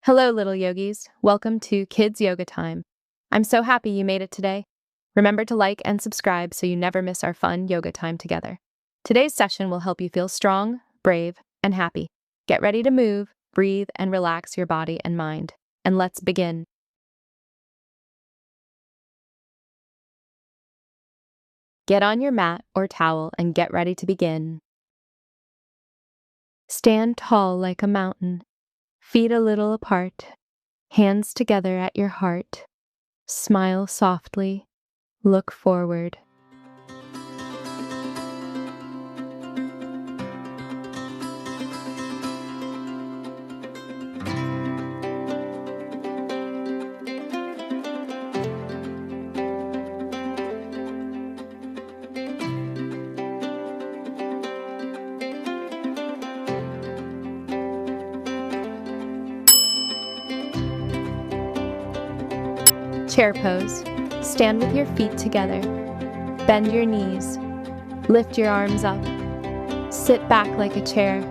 Hello, little yogis. Welcome to Kids Yoga Time. I'm so happy you made it today. Remember to like and subscribe so you never miss our fun yoga time together. Today's session will help you feel strong, brave, and happy. Get ready to move, breathe, and relax your body and mind. And let's begin. Get on your mat or towel and get ready to begin. Stand tall like a mountain, feet a little apart, hands together at your heart. Smile softly. Look forward. Chair pose. Stand with your feet together. Bend your knees. Lift your arms up. Sit back like a chair.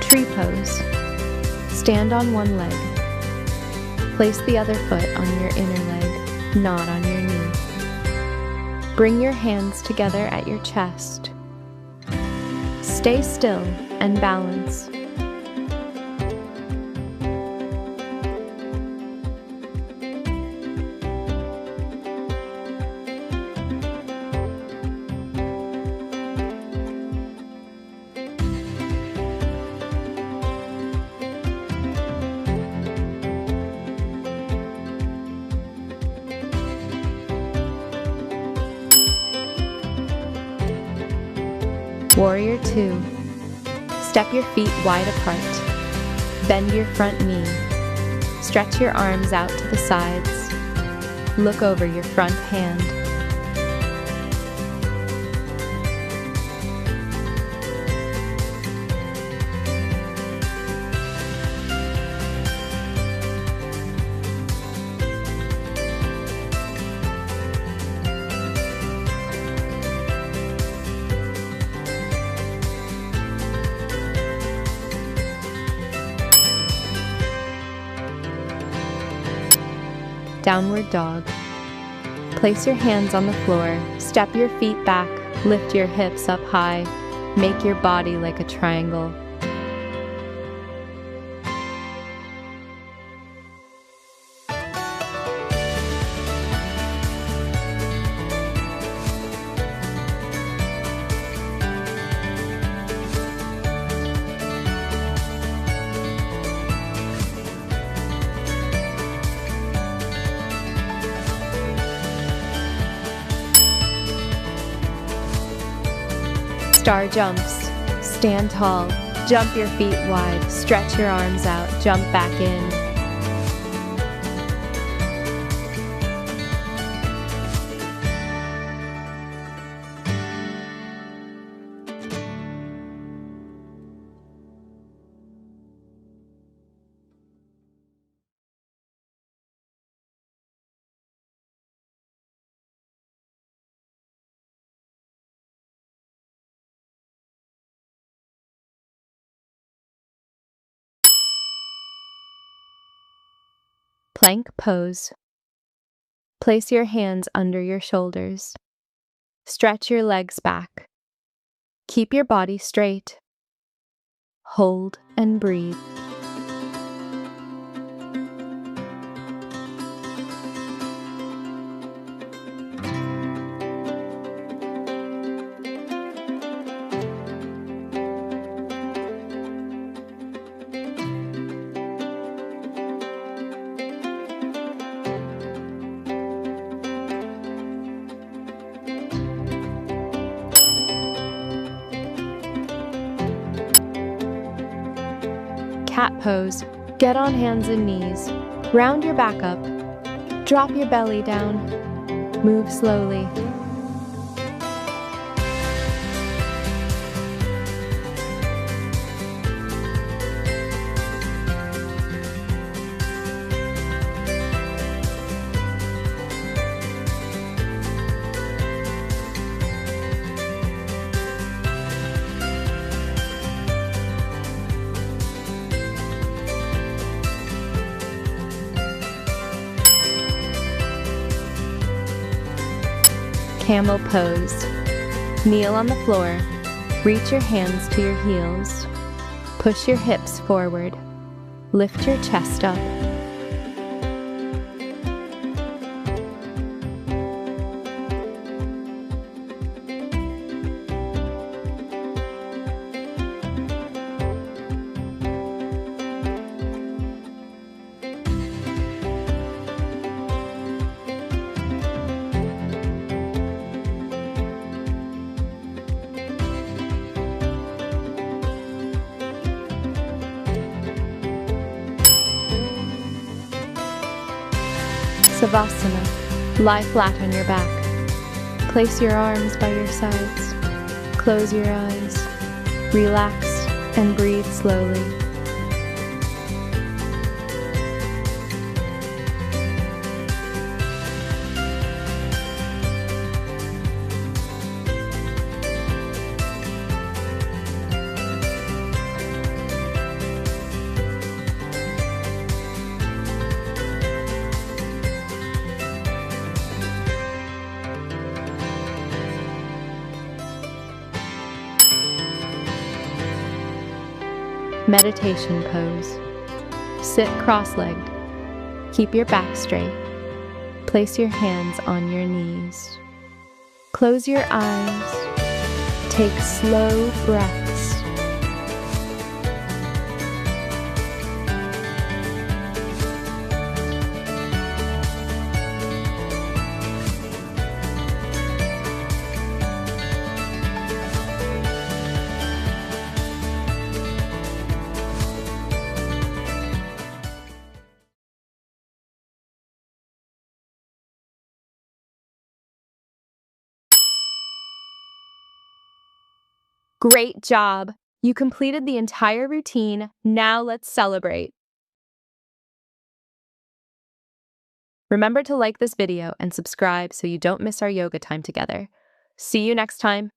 Tree pose. Stand on one leg. Place the other foot on your inner leg, not on your knee. Bring your hands together at your chest. Stay still and balance. Warrior 2. Step your feet wide apart. Bend your front knee. Stretch your arms out to the sides. Look over your front hand. Downward dog. Place your hands on the floor, step your feet back, lift your hips up high, make your body like a triangle. Star jumps. Stand tall. Jump your feet wide. Stretch your arms out. Jump back in. Plank pose. Place your hands under your shoulders. Stretch your legs back. Keep your body straight. Hold and breathe. Cat pose. Get on hands and knees. Round your back up. Drop your belly down. Move slowly. Camel pose. Kneel on the floor. Reach your hands to your heels. Push your hips forward. Lift your chest up. Savasana. Lie flat on your back. Place your arms by your sides. Close your eyes. Relax and breathe slowly. Meditation pose. Sit cross-legged. Keep your back straight. Place your hands on your knees. Close your eyes. Take slow breaths. Great job! You completed the entire routine. Now let's celebrate. Remember to like this video and subscribe so you don't miss our yoga time together. See you next time.